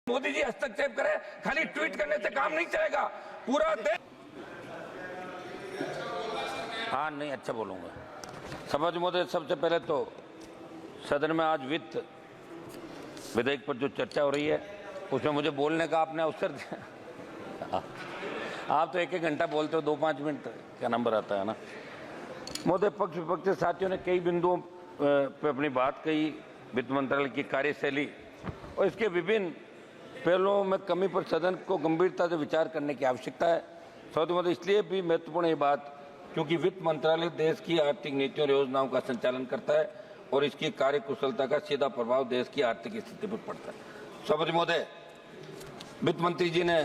मोदी जी हस्तक्षेप करें, खाली ट्वीट करने से काम नहीं चलेगा। पूरा देश। हाँ नहीं, अच्छा बोलूंगा। सभापति महोदय, सबसे पहले तो सदन में आज वित्त विधेयक पर जो चर्चा हो रही है उसमें मुझे बोलने का आपने अवसर दिया। आप तो एक घंटा बोलते हो, 2-5 मिनट क्या नंबर आता है ना। महोदय, पक्ष विपक्ष के साथियों ने कई बिंदुओं पर अपनी बात कही। वित्त मंत्रालय की कार्यशैली और इसके विभिन्न पहलुओं में कमी पर सदन को गंभीरता से विचार करने की आवश्यकता है। सभापति महोदय, इसलिए भी महत्वपूर्ण ये बात क्योंकि वित्त मंत्रालय देश की आर्थिक नीतियों और योजनाओं का संचालन करता है और इसकी कार्यकुशलता का सीधा प्रभाव देश की आर्थिक स्थिति पर पड़ता है। सभापति महोदय, वित्त मंत्री जी ने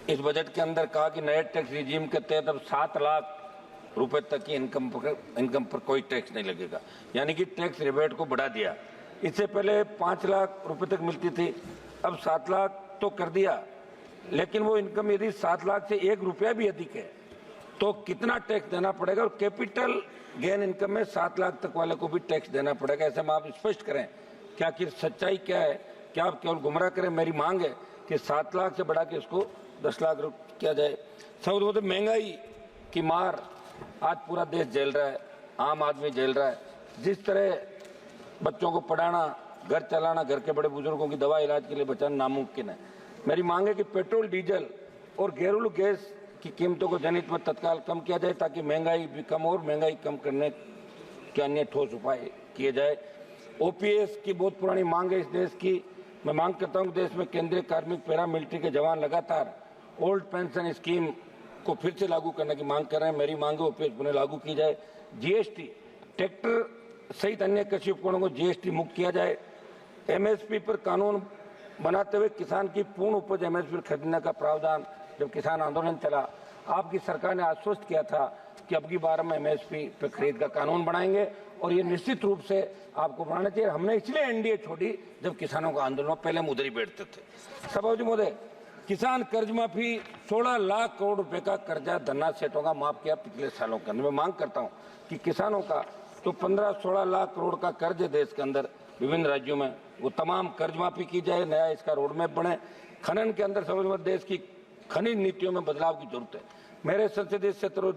इस बजट के अंदर कहा कि नए टैक्स रिजीम के तहत अब 7 लाख रुपए तक की इनकम पर कोई टैक्स नहीं लगेगा, यानी कि टैक्स रिबेट को बढ़ा दिया। इससे पहले 5 लाख रुपए तक मिलती थी, अब 7 लाख तो कर दिया, लेकिन वो इनकम यदि 7 लाख से 1 रुपया भी अधिक है तो कितना टैक्स देना पड़ेगा, और कैपिटल गेन इनकम में 7 लाख तक वाले को भी टैक्स देना पड़ेगा। ऐसे में आप स्पष्ट करें कि आखिर सच्चाई क्या है, क्या आप केवल गुमराह करें। मेरी मांग है कि 7 लाख से बढ़ा के इसको 10 लाख किया जाए। सब महंगाई की मार आज पूरा देश झेल रहा है, आम आदमी झेल रहा है। जिस तरह बच्चों को पढ़ाना, घर चलाना, घर के बड़े बुजुर्गों की दवा इलाज के लिए बचाना नामुमकिन है। मेरी मांग है कि पेट्रोल, डीजल और घरेलू गैस की कीमतों को जनहित में तत्काल कम किया जाए ताकि महंगाई भी कम हो और महंगाई कम करने के अन्य ठोस उपाय किए जाए। ओपीएस की बहुत पुरानी मांग है इस देश की। मैं मांग करता हूँ देश में केंद्रीय कार्मिक, पैरामिलिट्री के जवान लगातार ओल्ड पेंशन स्कीम को फिर से लागू करने की मांग कर रहे हैं। मेरी मांग है ओपीएस पुनः लागू की जाए। जीएसटी, ट्रैक्टर सहित अन्य कृषि उपकरणों को जीएसटी मुक्त किया जाए। एमएसपी पर कानून बनाते हुए किसान की पूर्ण उपज एमएसपी खरीदने का प्रावधान, जब किसान आंदोलन चला आपकी सरकार ने आश्वस्त किया था कि अब की बार हम एमएसपी पर खरीद का कानून बनाएंगे और ये निश्चित रूप से आपको बनाना चाहिए। हमने इसलिए एनडीए छोड़ी जब किसानों का आंदोलन, पहले हम उधर ही बैठते थे। सभापति महोदय, किसान कर्ज माफी 16 लाख करोड़ रुपए का कर्जा धन्ना सेठों का माफ किया पिछले सालों के अंदर। मैं मांग करता हूं कि किसानों का तो 15-16 लाख करोड़ का कर्ज है देश के अंदर विभिन्न राज्यों में, वो तमाम कर्ज माफी की जाए, नया इसका रोडमैप बने। खनन के अंदर समझ देश की खनिज नीतियों में बदलाव की जरूरत है। मेरे संसदीय क्षेत्र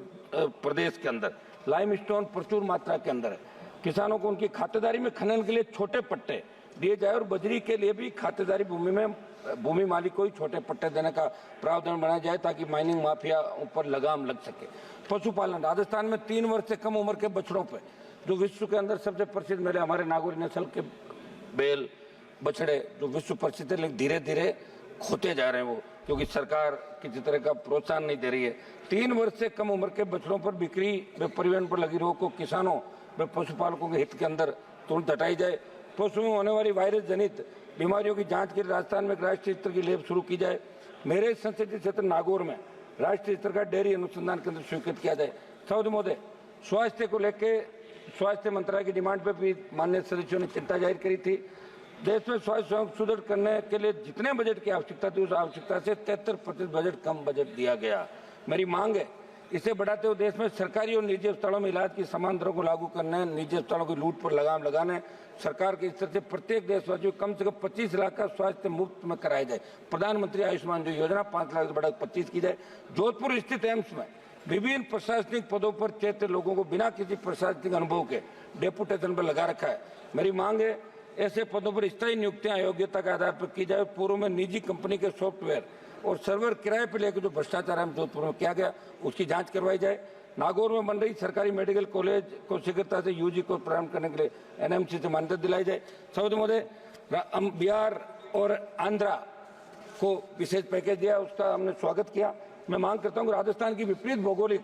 प्रदेश के अंदर लाइमस्टोन प्रचुर मात्रा के अंदर है। किसानों को उनकी खातेदारी में खनन के लिए छोटे पट्टे दिए जाए और बजरी के लिए भी खातेदारी भूमि में भूमि मालिक को ही छोटे पट्टे देने का प्रावधान बनाया जाए ताकि माइनिंग माफिया ऊपर लगाम लग सके। पशुपालन, राजस्थान में 3 वर्ष से कम उम्र के बछड़ों पे, जो विश्व के अंदर सबसे प्रसिद्ध मेरे हमारे नागौर नस्ल के बैल बछड़े जो विश्व प्रसिद्ध है, लेकिन धीरे धीरे खोते जा रहे हैं वो, क्योंकि सरकार किसी तरह का प्रोत्साहन नहीं दे रही है। 3 वर्ष से कम उम्र के बछड़ों पर बिक्री व परिवहन पर लगी रोक को किसानों व पशुपालकों के हित के अंदर तुरंत हटाई जाए। पशुओं में होने वाली वायरस जनित बीमारियों की जांच के लिए राजस्थान में एक राष्ट्रीय स्तर की लैब शुरू की जाए। मेरे संसदीय क्षेत्र नागौर में राष्ट्रीय स्तर का डेयरी अनुसंधान केंद्र स्वीकृत किया जाए। सभापति महोदय, स्वास्थ्य को लेकर स्वास्थ्य मंत्रालय की डिमांड पर भी माननीय सदस्यों ने चिंता जाहिर करी थी। देश में स्वास्थ्य सुदृढ़ करने के लिए जितने बजट की आवश्यकता थी उस आवश्यकता से 73% बजट कम बजट दिया गया। मेरी मांग है इसे बढ़ाते हुए देश में सरकारी और निजी अस्पतालों में इलाज की समान दरों को लागू करने, निजी अस्पतालों की लूट पर लगाम लगाने, सरकार के स्तर से प्रत्येक देशवासी को कम से कम 25 लाख का स्वास्थ्य मुफ्त में कराया जाए। प्रधानमंत्री आयुष्मान जो योजना 5 लाख से बढ़ाकर 25 की जाए। जोधपुर स्थित एम्स में विभिन्न प्रशासनिक पदों पर चयनित लोगों को बिना किसी प्रशासनिक अनुभव के डेपुटेशन पर लगा रखा है। मेरी मांग है ऐसे पदों पर स्थायी नियुक्तियां योग्यता के आधार पर की जाए। पूर्व में निजी कंपनी के सॉफ्टवेयर और सर्वर किराए पर लेकर जो भ्रष्टाचार है जोधपुर में किया गया उसकी जांच करवाई जाए। नागौर में बन रही सरकारी मेडिकल कॉलेज को शीघ्रता से यूजी को प्रारंभ करने के लिए एनएमसी से मान्यता दिलाई जाए। सभापति महोदय, बिहार और आंध्रा को विशेष पैकेज दिया, उसका हमने स्वागत किया। मैं मांग करता हूँ कि राजस्थान की विपरीत भौगोलिक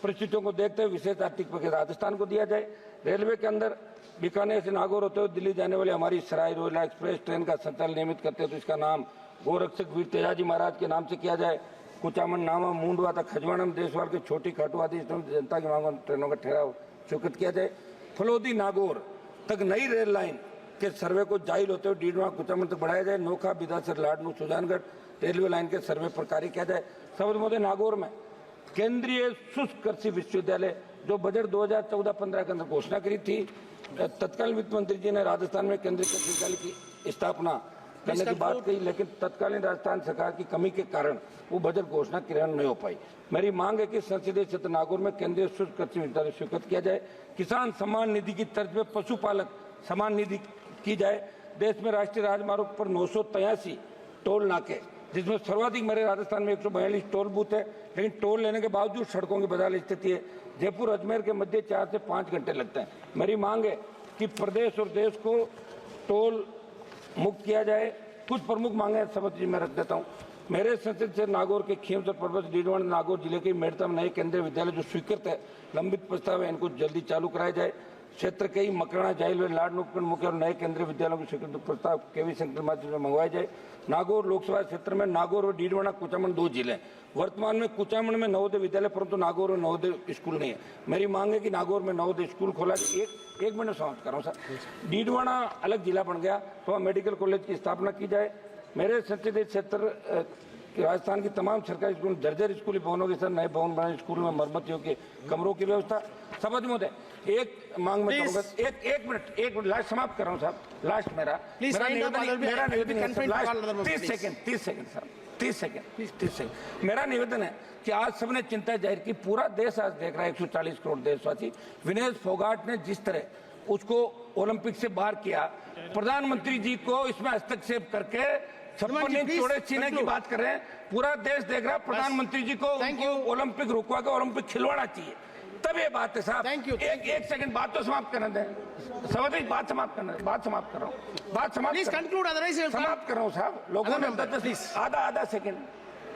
परिस्थितियों को देखते हुए विशेष आर्थिक पैकेज राजस्थान को दिया जाए। रेलवे के अंदर बीकानेर से नागौर होते हुए दिल्ली जाने वाली हमारी सराय रोहिला एक्सप्रेस ट्रेन का संचालन नियमित करते हैं तो इसका नाम गोरक्षक वीर तेजाजी महाराज के नाम से किया जाए। कुचामन, नामा, मूंडवा तक खजवाड़ा में देशवाल के छोटी खाटू आदि जनता की मांग ट्रेनों का ठहराव स्वीकृत किया जाए। फलोदी नागौर तक नई रेल लाइन के सर्वे को जाहिल होते हुए डीडवा कुचामन तक बढ़ाया जाए। नोखा, बिदासर, लाडनू, सुजानगढ़ रेलवे लाइन के सर्वे पर कार्य किया जाए। सभापति महोदय, नागौर में केंद्रीय शुष्क कृषि विश्वविद्यालय जो बजट 2014-15 के अंदर घोषणा करी थी, तत्कालीन वित्त मंत्री जी ने राजस्थान में केंद्रीय कृषि विश्वविद्यालय की स्थापना करने की बात कही, लेकिन तत्कालीन राजस्थान सरकार की कमी के कारण वो बजट घोषणा क्रियान्वयन नहीं हो पाई। मेरी मांग है कि संसदीय क्षेत्र नागौर में केंद्रीय शुष्क कृषि विद्यालय स्वीकृत किया जाए, किसान सम्मान निधि की तर्ज पे पशुपालक सम्मान निधि की जाए। देश में राष्ट्रीय राजमार्ग पर 983 टोल नाके, जिसमें सर्वाधिक मेरे राजस्थान में 142 टोल बूथ है, लेकिन टोल लेने के बावजूद सड़कों की बदहाल स्थिति है। जयपुर अजमेर के मध्य 4 से 5 घंटे लगते हैं। मेरी मांग है कि प्रदेश और देश को टोल मुक्त किया जाए। कुछ प्रमुख मांगे सभापति मैं रख देता हूँ। मेरे संसदीय क्षेत्र नागौर के खीमसर पर्वत डीडवाना नागौर जिले के मेड़ता में नए केंद्रीय विद्यालय जो स्वीकृत है, लंबित प्रस्ताव है, इनको जल्दी चालू कराया जाए। क्षेत्र के ही मकराना जाइल व लाड उपखंड मुख्य और नए केंद्रीय विद्यालयों की स्वीकृति प्रस्ताव केवी सेंटर माध्यम से मंगवाया जाए। नागौर लोकसभा क्षेत्र में नागौर और डीडवाना कुचामन 2 जिले। वर्तमान में कुचामन में नवोदय विद्यालय, परंतु नागौर में नवोदय स्कूल नहीं है। मेरी मांग है कि नागौर में नवोदय स्कूल खोला जाए। एक मिनट समाप्त कर रहा हूँ सर। डीडवाना अलग जिला बन गया तो वहाँ मेडिकल कॉलेज की स्थापना की जाए। मेरे संसदीय क्षेत्र राजस्थान की तमाम सरकारी स्कूल जर्जर स्कूली भवनों के साथ नए भवन बनाए, स्कूल में मरम्मत योग्य कमरों की व्यवस्था। सभापति महोदय एक मांग में करूंगा, एक मिनट लास्ट समाप्त कर रहा हूँ साहब। लास्ट मेरा निवेदन 30 सेकंड मेरा निवेदन है कि आज सबने चिंता जाहिर की, पूरा देश आज देख रहा है, 140 करोड़ देशवासी। विनेश फोगाट ने जिस तरह उसको ओलंपिक से बाहर किया, प्रधानमंत्री जी को इसमें हस्तक्षेप करके 56 इंच चौड़े सीने की बात कर रहे हैं। पूरा देश देख रहा है, प्रधानमंत्री जी को ओलंपिक रुकवा के ओलंपिक खिलवाना चाहिए, तब ये बात है साहब। एक सेकंड बात तो समाप्त करने दें सभापति, बात समाप्त कर रहा हूँ, समाप्त कर रहा हूँ साहब। लोगों ने आधा सेकंड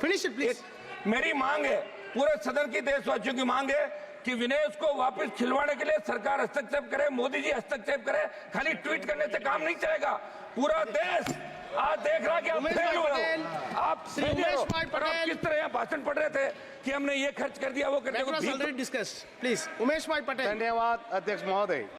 फिनिश इट प्लीज। मेरी मांग है, पूरे सदन की देशवासियों की मांग है कि विनेश को वापस खिलवाने के लिए सरकार हस्तक्षेप करे, मोदी जी हस्तक्षेप करे। खाली ट्वीट करने से काम नहीं चलेगा। पूरा देश आज देख रहा कि आप फेल हो रहे हो, आप किस तरह यहाँ भाषण पढ़ रहे थे कि हमने ये खर्च कर दिया, वो कर दिया। प्लीज उमेश भाई पटेल। धन्यवाद अध्यक्ष महोदय।